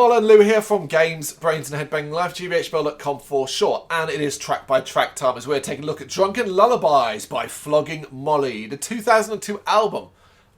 Carl and Lou here from Games, Brrraains A Head-Banging Life, gbhblofficial.com for short. And it is track by track time as we're taking a look at Drunken Lullabies by Flogging Molly, the 2002 album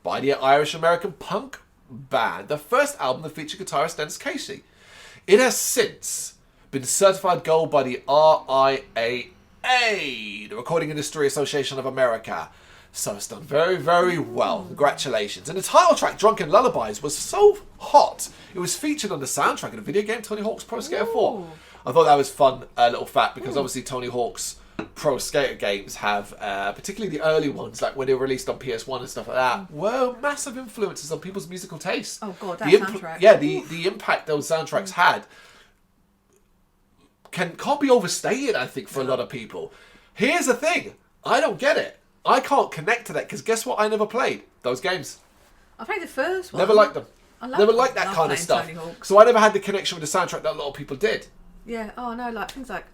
by the Irish-American punk band. The first album that featured guitarist Dennis Casey. It has since been certified gold by the RIAA, the Recording Industry Association of America. So it's done very, very well. Congratulations. And the title track, Drunken Lullabies, was so hot. It was featured on the soundtrack of the video game Tony Hawk's Pro Skater 4. I thought that was fun, little fact, because obviously Tony Hawk's Pro Skater games have, particularly the early ones, like when they were released on PS1 and stuff like that, were massive influences on people's musical taste. Oh god, that soundtrack. Yeah, the impact those soundtracks had can't be overstated, I think, for a lot of people. Here's the thing. I don't get it. I can't connect to that because guess what? I never played those games. I played the first one. Never liked them. Never liked that love kind of stuff. Tony Hawk. So I never had the connection with the soundtrack that a lot of people did. Yeah. Oh no, like things like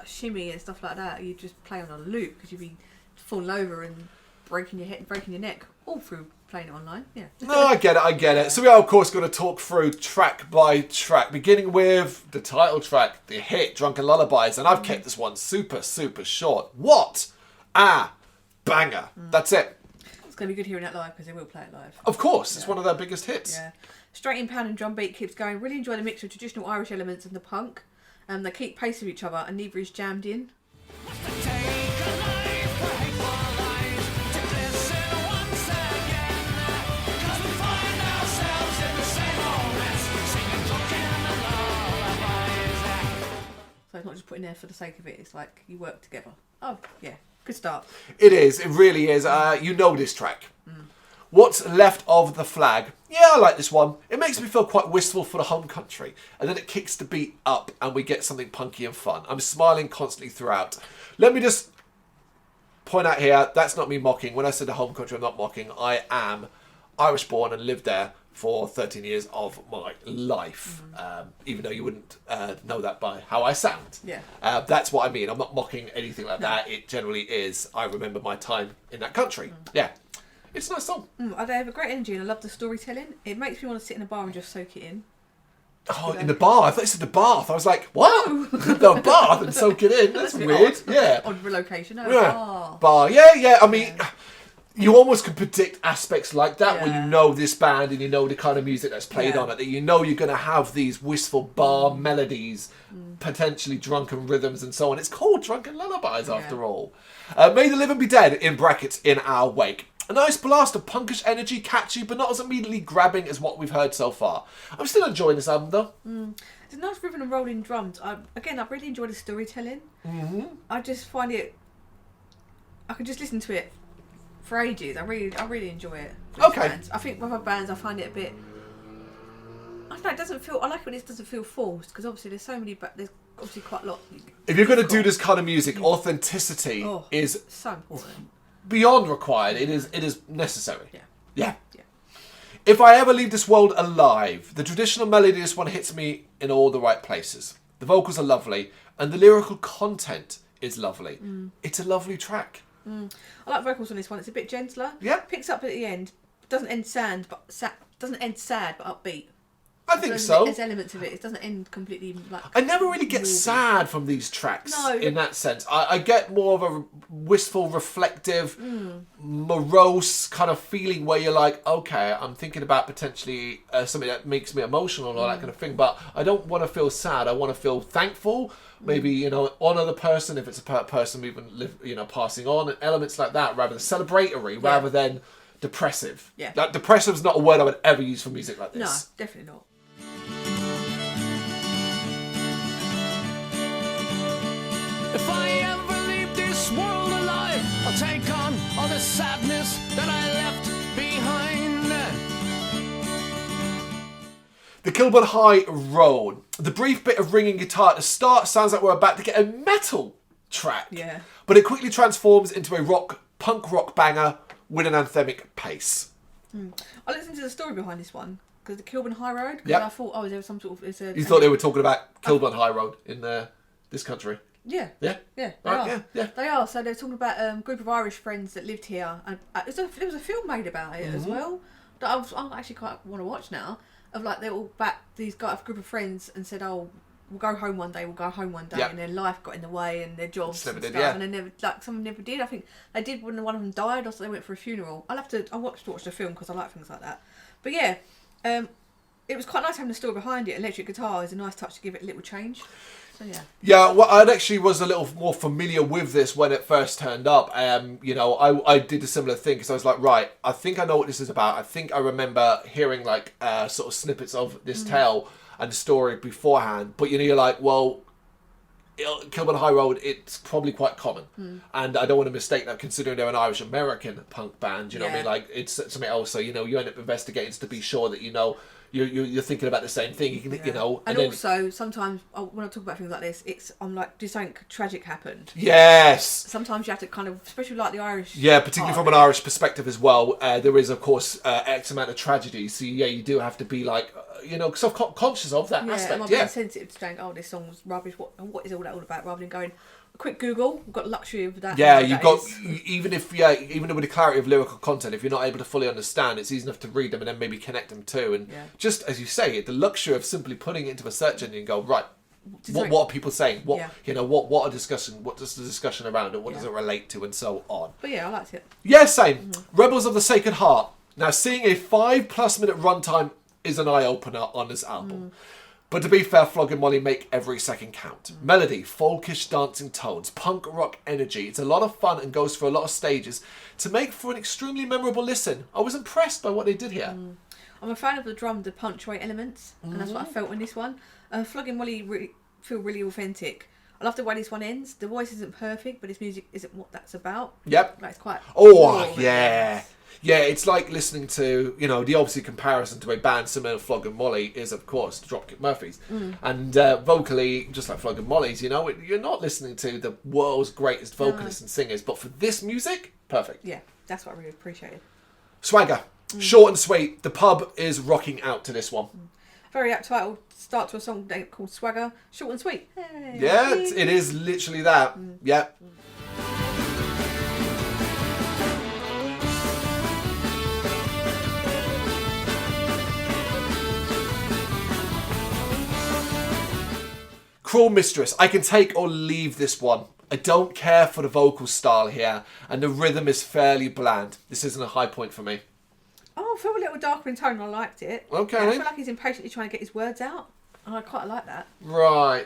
Shimmy and stuff like that. You just play on a loop because you'd be falling over and breaking your head and breaking your neck all through playing it online. Yeah. No, I get it. So we are of course going to talk through track by track, beginning with the title track, the hit Drunken Lullabies, and I've kept this one super, super short. What a banger. That's it. It's going to be good hearing that live because they will play it live. Of course, it's one of their biggest hits. Yeah. Straight in pound and drum beat keeps going. Really enjoy the mix of traditional Irish elements and the punk. They keep pace with each other and neither is jammed in. So it's not just putting there for the sake of it. It's like you work together. Oh, yeah. Good start. It is. It really is. You know this track. What's Left of the Flag? Yeah, I like this one. It makes me feel quite wistful for the home country. And then it kicks the beat up and we get something punky and fun. I'm smiling constantly throughout. Let me just point out here, that's not me mocking. When I said the home country, I'm not mocking. I am Irish born and lived there for 13 years of my life. Even though you wouldn't know that by how I sound. Yeah. That's what I mean. I'm not mocking anything like that. It generally is. I remember my time in that country. Yeah. It's a nice song. They have a great energy and I love the storytelling. It makes me want to sit in a bar and just soak it in. Oh, in the bar. I thought you said the bath. I was like, what? The bath and soak it in. That's weird. Odd. Yeah. Odd relocation. No, Yeah. Bar. Yeah. I mean, you almost can predict aspects like that when you know this band and you know the kind of music that's played on it. That you know you're going to have these wistful bar melodies, potentially drunken rhythms and so on. It's called Drunken Lullabies after all. May the Living Be Dead, in brackets, in our wake. A nice blast of punkish energy, catchy, but not as immediately grabbing as what we've heard so far. I'm still enjoying this album, though. It's a nice rhythm and rolling drums. I really enjoy the storytelling. I just find it... I can just listen to it for ages. I really enjoy it. Okay. Bands. I think with other bands, I find it a bit... I don't know, it doesn't feel... I like when it doesn't feel forced, because obviously there's so many... There's obviously quite a lot... If you're going to do this kind of music, authenticity is... so important. Beyond required. It is necessary. Yeah. Yeah. If I ever leave this world alive, the traditional melody of this one hits me in all the right places. The vocals are lovely, and the lyrical content is lovely. It's a lovely track. I like vocals on this one. It's a bit gentler. Yeah. Picks up at the end. Doesn't end sad, but upbeat. I think so. There's elements of it. It doesn't end completely like... I never really get sad from these tracks in that sense. I get more of a wistful, reflective, morose kind of feeling where you're like, okay, I'm thinking about potentially something that makes me emotional or that kind of thing, but I don't want to feel sad. I want to feel thankful, maybe, honour the person if it's a person even passing on, and elements like that, rather than celebratory, rather than depressive. Yeah. Like, depressive is not a word I would ever use for music like this. No, definitely not. If I ever leave this world alive, I'll take on all the sadness that I left behind. The Kilburn High Road. The brief bit of ringing guitar at the start sounds like we're about to get a metal track. Yeah. But it quickly transforms into a punk rock banger with an anthemic pace. I listened to the story behind this one. Because the Kilburn High Road, because I thought, there was some sort of... You thought they were talking about Kilburn High Road in this country? Yeah. Yeah? Yeah, they Right, are. yeah. They are. So they're talking about a group of Irish friends that lived here. And there was a film made about it as well that I actually quite want to watch now. of like they're all back. These got a group of friends and said, "Oh, we'll go home one day. We'll go home one day," Yep. and their life got in the way and their jobs Never and did, stuff, yeah. and they never some never did. I think they did when one of them died, or so they went for a funeral. I watched the film because I like things like that. But yeah, it was quite nice having the story behind it. Electric guitar is a nice touch to give it a little change. So yeah. Yeah, well, I actually was a little more familiar with this when it first turned up. You know, I did a similar thing because I was like, right, I think I know what this is about. I think I remember hearing like sort of snippets of this tale and the story beforehand. But you know, you're like, well, Kilburn High Road, it's probably quite common, and I don't want to mistake that considering they're an Irish American punk band. You know what I mean? Like it's something else. So you know, you end up investigating to be sure that you know. You're thinking about the same thing, you know. And then, also, sometimes when I talk about things like this, I'm like, just something tragic happened. yes. Sometimes you have to kind of, especially like the Irish. Yeah, particularly from an Irish perspective as well. There is, of course, X amount of tragedy. So yeah, you do have to be like, you know, conscious of that aspect. Am I being sensitive to saying, oh, this song's rubbish? What is all that all about? Rather than going, a quick Google. We've got the luxury of that. Yeah, you've got even with the clarity of lyrical content, if you're not able to fully understand, it's easy enough to read them and then maybe connect them too. And just as you say, the luxury of simply putting it into a search engine and go, right, what are people saying? What you know, what are discussion? What does the discussion around it? What does it relate to, and so on. But yeah, I liked it. Yeah, same. Rebels of the Sacred Heart. Now, seeing a 5+ minute runtime is an eye opener on this album. But to be fair, Flogging Molly make every second count. Melody, folkish dancing tones, punk rock energy. It's a lot of fun and goes through a lot of stages to make for an extremely memorable listen. I was impressed by what they did here. I'm a fan of the drum, the punctuate elements, and that's what I felt in this one. Flogging Molly feel really authentic. I love the way this one ends. The voice isn't perfect, but his music isn't what that's about. Yep. Like, it's quite... Oh, yeah. Yeah, it's like listening to, you know, the obviously comparison to a band similar to Flogging Molly is, of course, the Dropkick Murphys. And vocally, just like Flogging Molly's, you know, you're not listening to the world's greatest vocalists and singers, but for this music, perfect. Yeah, that's what I really appreciated. Swagger. Short and sweet. The pub is rocking out to this one. Very apt title. Start to a song called Swagger. Short and sweet. Hey. Yeah, it is literally that. Yeah. Cruel Mistress. I can take or leave this one. I don't care for the vocal style here, and the rhythm is fairly bland. This isn't a high point for me. Oh, I feel a little darker in tone. I liked it. Okay. Yeah, I feel like he's impatiently trying to get his words out. I quite like that. Right.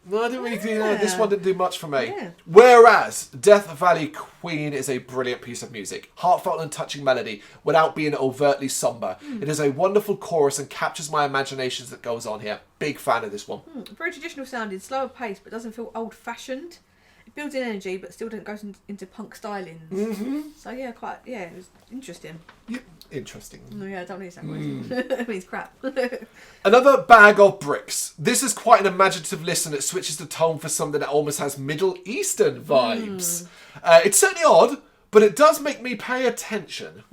No, I didn't really do that. This one didn't do much for me. Yeah. Whereas Death Valley Queen is a brilliant piece of music. Heartfelt and touching melody without being overtly somber. It is a wonderful chorus and captures my imagination that goes on here. Big fan of this one. Very traditional sounding, slower pace, but doesn't feel old-fashioned. It builds in energy, but still doesn't go into punk stylings. So yeah, it was interesting. Yeah, interesting. No, yeah, I don't need that word. It means crap. Another bag of bricks. This is quite an imaginative listen that switches the tone for something that almost has Middle Eastern vibes. It's certainly odd, but it does make me pay attention.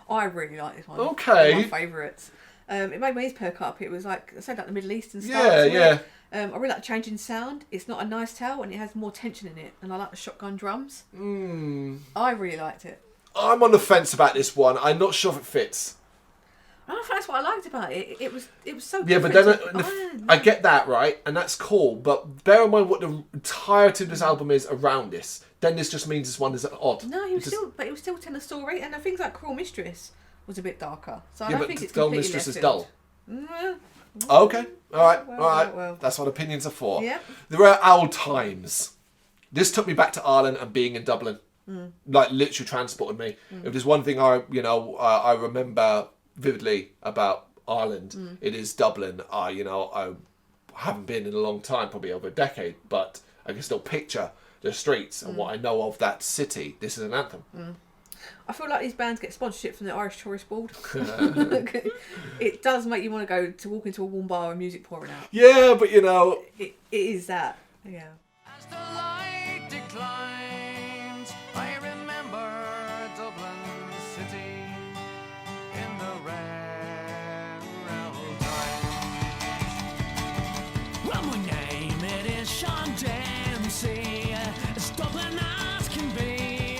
I really like this one. Okay. One of my favourites. It made my ears perk up. It was like, I said, like the Middle Eastern style. Yeah. I really like the change in sound. It's not a nice tale and it has more tension in it. And I like the shotgun drums. I really liked it. I'm on the fence about this one. I'm not sure if it fits. I think that's what I liked about it. It was so Yeah, but different. then I get that, right? And that's cool. But bear in mind what the entirety of this album is around this. Then this just means this one is odd. No, he was still telling a story. And I think like Cruel Mistress was a bit darker. So I Yeah, don't but think it's Dull completely Mistress is left dull. field. Okay, all right. Well. That's what opinions are for. Yeah. There are old times. This took me back to Ireland and being in Dublin. Like literally transported me. If there's one thing I remember vividly about Ireland, it is Dublin. I haven't been in a long time, probably over a decade, but I can still picture the streets and what I know of that city. This is an anthem. I feel like these bands get sponsorship from the Irish Tourist Board. It does make you want to walk into a warm bar with music pouring out. Yeah, but you know... It is that, yeah. As the light declines, I remember Dublin city in the rare old times. Well, my name it is Sean Dempsey, as Dublin as can be.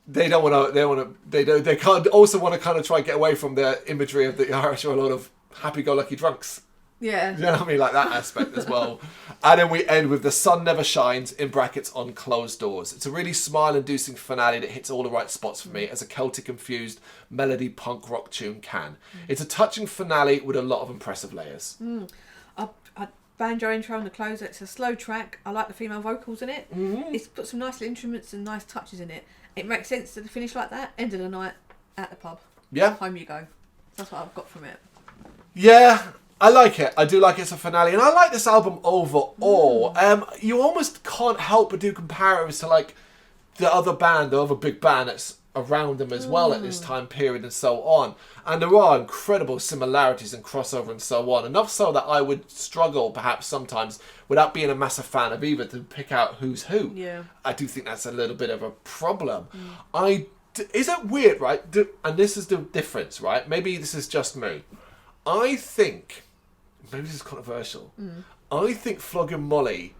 They don't want to. They can't. Also want to kind of try and get away from the imagery of the Irish are a lot of happy-go-lucky drunks. Yeah. You know what I mean? Like that aspect as well. And then we end with The Sun Never Shines, in brackets, on closed doors. It's a really smile-inducing finale that hits all the right spots for me, as a Celtic-infused melody punk rock tune can. It's a touching finale with a lot of impressive layers. A banjo intro on the closer. It's a slow track. I like the female vocals in it. It's put some nice little instruments and nice touches in it. It makes sense to finish like that. End of the night at the pub. Yeah? Home you go. That's what I've got from it. Yeah, I like it. I do like it as a finale. And I like this album overall. You almost can't help but do comparatives to, like, the other big band that's around them as well at this time period and so on. And there are incredible similarities and crossover and so on. Enough so that I would struggle perhaps sometimes, without being a massive fan of either, to pick out who's who. Yeah. I do think that's a little bit of a problem. Is it weird, right? And this is the difference, right? Maybe this is just me. I think, maybe this is controversial, I think Flogging Molly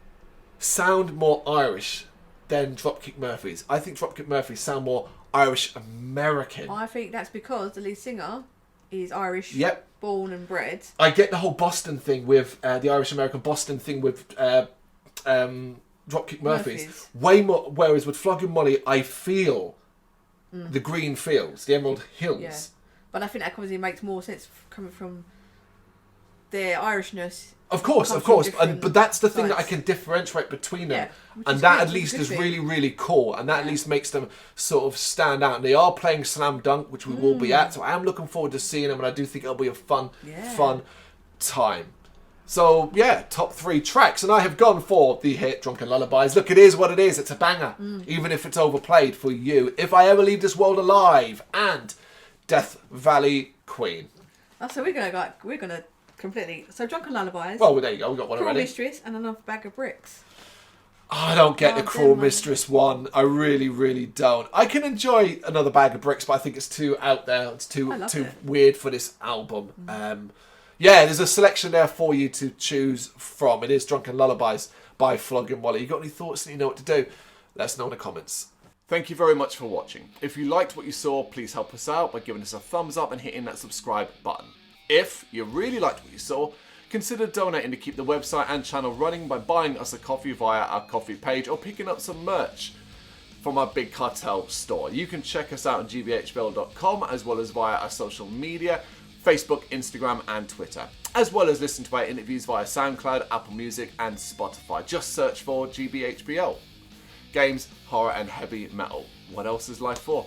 sound more Irish than Dropkick Murphys. I think Dropkick Murphys sound more Irish American. I think that's because the lead singer is Irish, born and bred. I get the whole Boston thing with the Irish American Boston thing with Dropkick Murphys. Way more. Whereas with Flogging Molly, I feel the green fields, the Emerald Hills. Yeah. But I think that obviously makes more sense coming from their Irishness. Of course. But that's the thing that I can differentiate between them. And that at least is really, really cool. And that at least makes them sort of stand out. And they are playing Slam Dunk, which we will be at. So I am looking forward to seeing them. And I do think it'll be a fun time. So, yeah, top 3 tracks. And I have gone for the hit Drunken Lullabies. Look, it is what it is. It's a banger. Even if it's overplayed for you. If I Ever Leave This World Alive. And Death Valley Queen. Oh, so we're gonna completely. So Drunken Lullabies. Well, there you go. We got one Cruel already. Mistress and Another Bag of Bricks. I don't get the Cruel Mistress one. I really, really don't. I can enjoy Another Bag of Bricks, but I think it's too out there. It's too weird for this album. Yeah, there's a selection there for you to choose from. It is Drunken Lullabies by Flogging Molly. You got any thoughts and you know what to do? Let us know in the comments. Thank you very much for watching. If you liked what you saw, please help us out by giving us a thumbs up and hitting that subscribe button. If you really liked what you saw, consider donating to keep the website and channel running by buying us a coffee via our coffee page or picking up some merch from our Big Cartel store. You can check us out on gbhbl.com as well as via our social media, Facebook, Instagram and Twitter, as well as listen to our interviews via SoundCloud, Apple Music and Spotify. Just search for GBHBL. Games, horror and heavy metal. What else is life for?